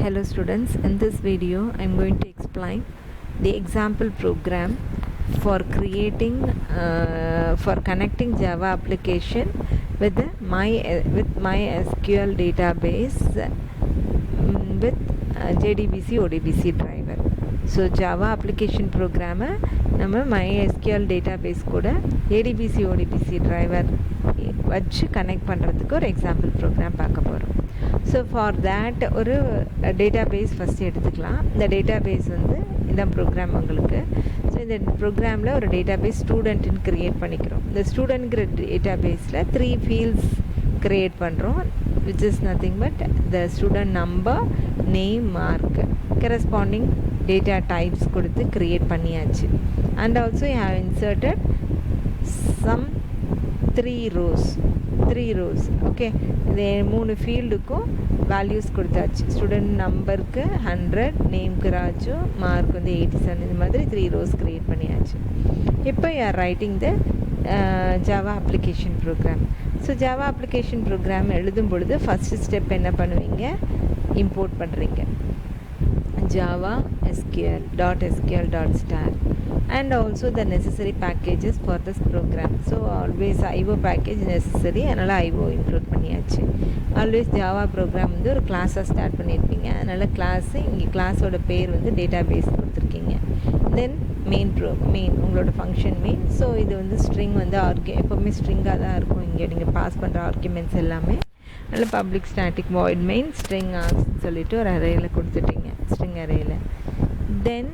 Hello students, in this video I am going to explain the example program for creating for connecting Java application with the MySQL database with JDBC ODBC driver. So Java application program நம்ம MySQL database கூட JDBC ODBC driver வச்சு connect பண்ணுறதுக்கு ஒரு example program பார்க்க போகிறோம். So for that ஒரு database first எடுத்துக்கலாம். இந்த டேட்டாபேஸ் வந்து இந்த ப்ரோக்ராம் உங்களுக்கு. ஸோ இந்த ப்ரோக்ராமில் ஒரு டேட்டாபேஸ் ஸ்டூடெண்ட்டுன்னு க்ரியேட் பண்ணிக்கிறோம். இந்த ஸ்டூடெண்ட்ங்கிற டேட்டாபேஸில் 3 fields க்ரியேட் பண்ணுறோம், which is nothing but the student number, name, mark, corresponding data types கொடுத்து க்ரியேட் பண்ணியாச்சு. And also you have inserted some 3 rows. Okay, இது 3 ஃபீல்டுக்கும் வேல்யூஸ் கொடுத்தாச்சு. ஸ்டூடெண்ட் நம்பருக்கு 100, நேம்க்கு ராஜு, மார்க் வந்து 87, இது மாதிரி 3 rows க்ரியேட் பண்ணியாச்சு. இப்போ you are writing the java application program. So java application program எழுதும் பொழுது ஃபஸ்ட்டு ஸ்டெப் என்ன பண்ணுவீங்க, இம்போர்ட் பண்ணுறீங்க java sql.star and also the necessary packages for this program. So always IO package necessary, அதனால் IO include பண்ணியாச்சு. Always Java program வந்து ஒரு கிளாஸாக ஸ்டார்ட் பண்ணியிருப்பீங்க, அதனால் கிளாஸு இங்கே கிளாஸோட பேர் வந்து டேட்டாபேஸ் கொடுத்துருக்கீங்க. தென் மெயின் உங்களோட ஃபங்க்ஷன் மெயின். ஸோ இது வந்து ஸ்ட்ரிங் வந்து எப்போவுமே ஸ்ட்ரிங்காக தான் இருக்கும். இங்கே நீங்கள் பாஸ் பண்ணுற ஆர்குமெண்ட்ஸ் எல்லாமே நல்ல public static void main string ஆர்க்ஸ்ன்னு சொல்லிட்டு ஒரு அரேயில் கொடுத்துட்டீங்க, ஸ்ட்ரிங் அரேயில். தென்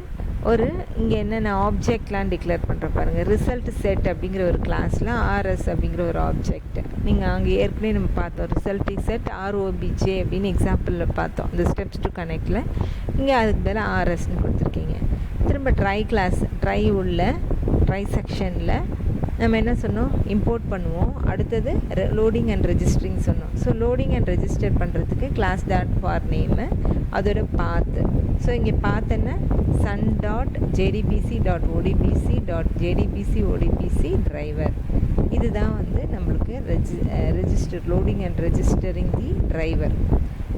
ஒரு இங்கே என்னென்ன ஆப்ஜெக்ட்லாம் டிக்ளேர் பண்ணுற பாருங்கள். ரிசல்ட் செட் அப்படிங்கிற ஒரு கிளாஸில் ஆர்எஸ் அப்படிங்கிற ஒரு ஆப்ஜெக்ட் நீங்கள் அங்கே ஏற்கனவே நம்ம பார்த்தோம். ரிசல்ட் செட் ROBJ அப்படின்னு எக்ஸாம்பிளில் பார்த்தோம் இந்த ஸ்டெப்ஸ் டு கனெக்டில். இங்கே அதுக்கு மேலே ஆர்எஸ்ன்னு கொடுத்துருக்கீங்க. திரும்ப ட்ரை செக்ஷனில் நம்ம என்ன சொன்னோம், இம்போர்ட் பண்ணுவோம். அடுத்தது லோடிங் அண்ட் ரெஜிஸ்டரிங் சொன்னோம். ஸோ லோடிங் அண்ட் ரெஜிஸ்டர் பண்ணுறதுக்கு கிளாஸ் டாட் ஃபார் நேமு, அதோட பாத்து. ஸோ இங்கே பார்த்தேன்னா sun.jdbc.odbc.jdbc driver, இதுதான் வந்து நம்மளுக்கு loading and registering the driver.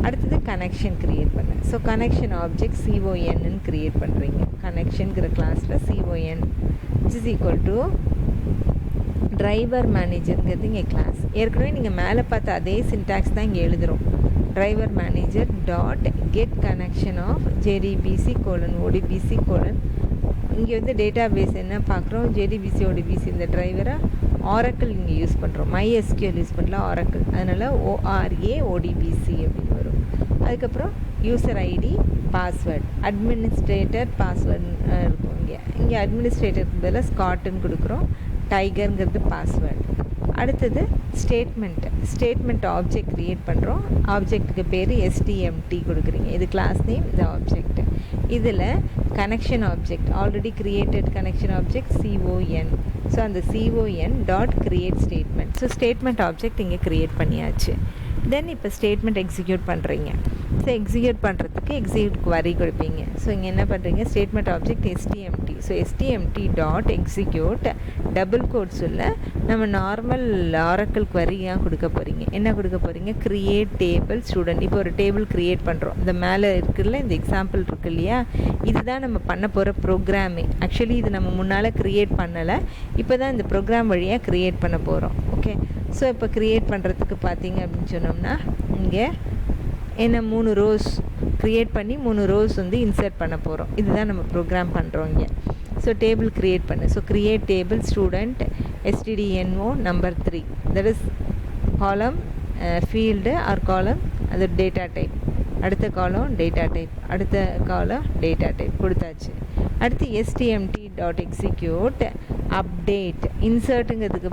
அடுத்தது கனெக்ஷன் க்ரியேட் பண்ண. ஸோ கனெக்ஷன் ஆப்ஜெக்ட் CONன்னு க்ரியேட் பண்ணுறீங்க. கனெக்ஷனுங்கிற கிளாஸில் CON is equal to driver மேனேஜருங்கிறது இங்கே கிளாஸ். ஏற்கனவே நீங்கள் மேலே பார்த்த அதே சின்டாக்ஸ் தான் இங்கே எழுதுகிறோம். Driver manager dot get connection of JDBC:ODBC:. இங்கே வந்து டேட்டா பேஸ் என்ன பார்க்குறோம், JDBC ODBC இந்த டிரைவரை ஆரக்கிள் இங்கே யூஸ் பண்ணுறோம். MySQL யூஸ் பண்ணலாம், ஆரக்கிள், அதனால் ORAODBC அப்படின்னு வரும். அதுக்கப்புறம் user ID, password, administrator password இருக்கும். இங்கே அட்மினிஸ்ட்ரேட்டருக்கு பதிலாக ஸ்காட்டுன்னு கொடுக்குறோம், டைகருங்கிறது பாஸ்வேர்டு. அடுத்தது ஸ்டேட்மெண்ட் ஆப்ஜெக்ட் க்ரியேட் பண்ணுறோம். ஆப்ஜெக்ட்டுக்கு பேர் STMT கொடுக்குறீங்க, இது கிளாஸ் நேம், இந்த ஆப்ஜெக்ட். இதில் connection object already created connection object CON. So அந்த CON dot create statement. So statement object இங்கே க்ரியேட் பண்ணியாச்சு. தென் இப்போ ஸ்டேட்மெண்ட் எக்ஸிக்யூட் பண்ணுறீங்க. ஸோ எக்ஸிக்யூட் பண்ணுறதுக்கு எக்ஸிக்யூட் query கொடுப்பீங்க. ஸோ இங்கே என்ன பண்ணுறீங்க, statement object STMT. So STMT dot execute double quotes உள்ள நம்ம நார்மல் ஆரக்கிள் queryயாக கொடுக்க போகிறீங்க. என்ன கொடுக்க போகிறீங்க, க்ரியேட் டேபிள் ஸ்டூடெண்ட். இப்போ ஒரு டேபிள் க்ரியேட் பண்ணுறோம். இந்த மேலே இருக்குல்ல, இந்த எக்ஸாம்பிள் இருக்கு இல்லையா, இதுதான் நம்ம பண்ண போகிற ப்ரோக்ராமே. ஆக்சுவலி இது நம்ம முன்னால் க்ரியேட் பண்ணலை, இப்போ தான் இந்த ப்ரோக்ராம் வழியாக க்ரியேட் பண்ண போகிறோம். ஓகே, ஸோ இப்போ க்ரியேட் பண்ணுறதுக்கு பார்த்தீங்க அப்படின்னு சொன்னோம்னா இங்கே என்ன 3 rows க்ரியேட் பண்ணி 3 rows வந்து இன்சர்ட் பண்ண போகிறோம். இதுதான் நம்ம ப்ரோக்ராம் பண்ணுறோம் இங்கே. ஸோ டேபிள் க்ரியேட் பண்ணு. So create table student STDNO number 3, that is காலம் ஃபீல்டு ஆர் காலம், அது டேட்டா டைப். அடுத்த காலம் டேட்டா டைப், அடுத்த காலம் டேட்டா டைப் கொடுத்தாச்சு. அடுத்து STMT டாட் எக்ஸிக்யூட் அப்டேட் இன்சர்ட்டுங்கிறதுக்கு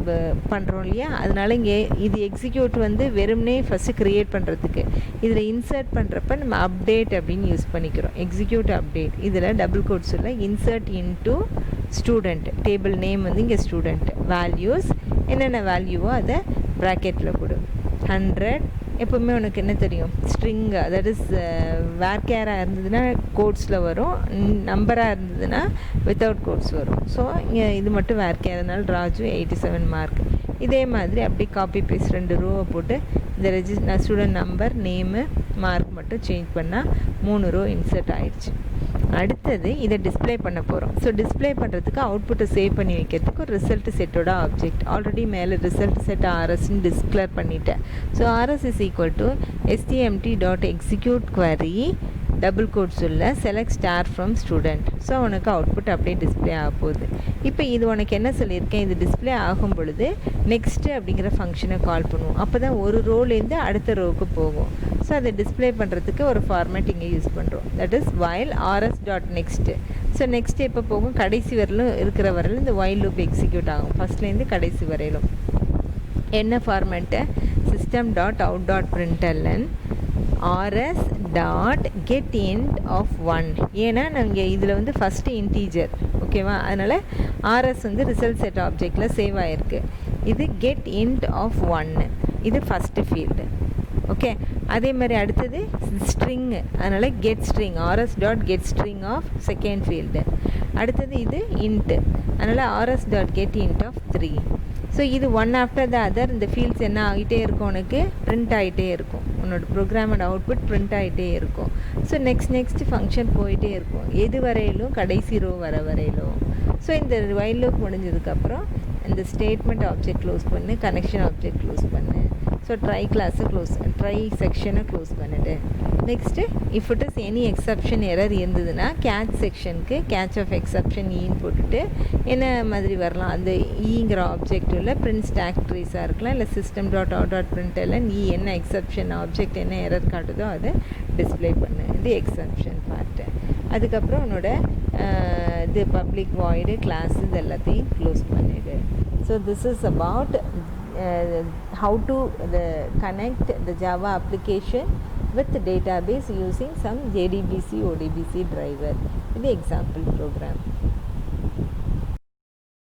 பண்ணுறோம் இல்லையா, அதனால் இங்கே இது எக்ஸிக்யூட் வந்து வெறும்னே ஃபஸ்ட்டு க்ரியேட் பண்ணுறதுக்கு. இதில் இன்சர்ட் பண்ணுறப்ப நம்ம அப்டேட் அப்படின்னு யூஸ் பண்ணிக்கிறோம். எக்ஸிக்யூட் அப்டேட், இதில் டபுள் கோட்ஸில் insert into student, table name வந்து இங்கே ஸ்டூடெண்ட், வேல்யூஸ் என்னென்ன வேல்யூவோ அதை ப்ராக்கெட்டில் கொடு. 100 எப்போவுமே உனக்கு என்ன தெரியும், ஸ்ட்ரிங், தட் இஸ் வேர்கேராக இருந்ததுன்னா கோட்ஸில் வரும், நம்பராக இருந்ததுன்னா வித்தவுட் கோட்ஸ் வரும். ஸோ இங்கே இது மட்டும் வேர்கேர், அதனால் ராஜு 87 மார்க். இதே மாதிரி அப்படியே காப்பி பேஸ்ட் 2 ரோவை போட்டு இந்த ஸ்டூடெண்ட் நம்பர் நேமு மார்க் மட்டும் சேஞ்ச் பண்ணால் 3 ரோ இன்சர்ட் ஆயிடுச்சு. அடுத்தது இதை டிஸ்பிளே பண்ண போகிறோம். ஸோ டிஸ்பிளே பண்ணுறதுக்கு அவுட்புட்டை சேவ் பண்ணி வைக்கிறதுக்கு ஒரு ரிசல்ட் செட்டோட ஆப்ஜெக்ட் ஆல்ரெடி மேலே ரிசல்ட் செட் ஆர்எஸ்ன்னு டிஸ்க்ளேர் பண்ணிட்டேன். So RS is equal to stmt.execute query double quotes உள்ள select star from student. So உனக்கு அவுட்புட் அப்படியே டிஸ்பிளே ஆக போகுது. இப்போ இது உனக்கு என்ன சொல்லியிருக்கேன், இது டிஸ்பிளே ஆகும் பொழுது நெக்ஸ்ட்டு அப்படிங்கிற ஃபங்க்ஷனை கால் பண்ணுவோம். அப்போ தான் ஒரு ரோலேருந்து அடுத்த ரோவுக்கு போகும். ஸோ அதை டிஸ்பிளே பண்ணுறதுக்கு ஒரு ஃபார்மேட் இங்கே யூஸ் பண்ணுறோம். That is while rs.next. So next எப்போ போகும், கடைசி வரலும் இருக்கிற வரையிலும் இந்த while loop எக்ஸிக்யூட் ஆகும், ஃபஸ்ட்லேருந்து கடைசி வரையிலும். என்ன ஃபார்மேட்டு, system.out.println rs.getInt of 1. ஏன்னா நாங்கள் இதில் வந்து ஃபஸ்ட்டு இன்டீஜர், ஓகேவா, அதனால் rs வந்து ரிசல்ட் செட் ஆப்ஜெக்டில் சேவ் ஆகிருக்கு. இது getInt of 1, இது ஃபஸ்ட்டு ஃபீல்டு. ஓகே, அதே மாதிரி அடுத்தது ஸ்ட்ரிங்கு, அதனால் getString rs.getString of second field. அடுத்தது இது இன்ட்டு, அதனால் rs.getInt of 3. ஸோ இது ஒன் ஆஃப்டர் த அதர் இந்த ஃபீல்ட்ஸ் என்ன ஆகிட்டே இருக்கும், உனக்கு பிரிண்ட் ஆகிட்டே இருக்கும், உன்னோட ப்ரோக்ராமோட அவுட்புட் பிரிண்ட் ஆகிட்டே இருக்கும். ஸோ நெக்ஸ்ட் ஃபங்க்ஷன் போயிட்டே இருக்கும், எது வரையிலும் கடைசி ரோ வர வரையிலும். ஸோ இந்த while loop முடிஞ்சதுக்கப்புறம் இந்த ஸ்டேட்மெண்ட் ஆப்ஜெக்ட் க்ளோஸ் பண்ணு, கனெக்ஷன் ஆப்ஜெக்ட் க்ளோஸ் பண்ணு. ஸோ ட்ரை கிளாஸை ட்ரை செக்ஷனை க்ளோஸ் பண்ணிவிட்டு next if it is any exception error இருந்ததுன்னா கேட்ச் செக்ஷனுக்கு கேட்ச் ஆஃப் எக்ஸப்ஷன் ஈன்னு போட்டுட்டு என்ன மாதிரி வரலாம், அந்த ஈங்கிற ஆப்ஜெக்ட் உள்ள பிரிண்ட் ஸ்டாக் ட்ரீஸாக இருக்கலாம், இல்லை system.out.println என்ன எக்ஸப்ஷன் ஆப்ஜெக்ட் என்ன எரர் காட்டுதோ அதை டிஸ்பிளே பண்ணு. இது எக்ஸப்ஷன் பார்ட்டு. அதுக்கப்புறம் உன்னோட இது பப்ளிக் வாய்டு கிளாஸ் இது எல்லாத்தையும் க்ளோஸ் பண்ணிவிடு. So this is about how to connect the Java application with the database using some JDBC ODBC driver. The example program.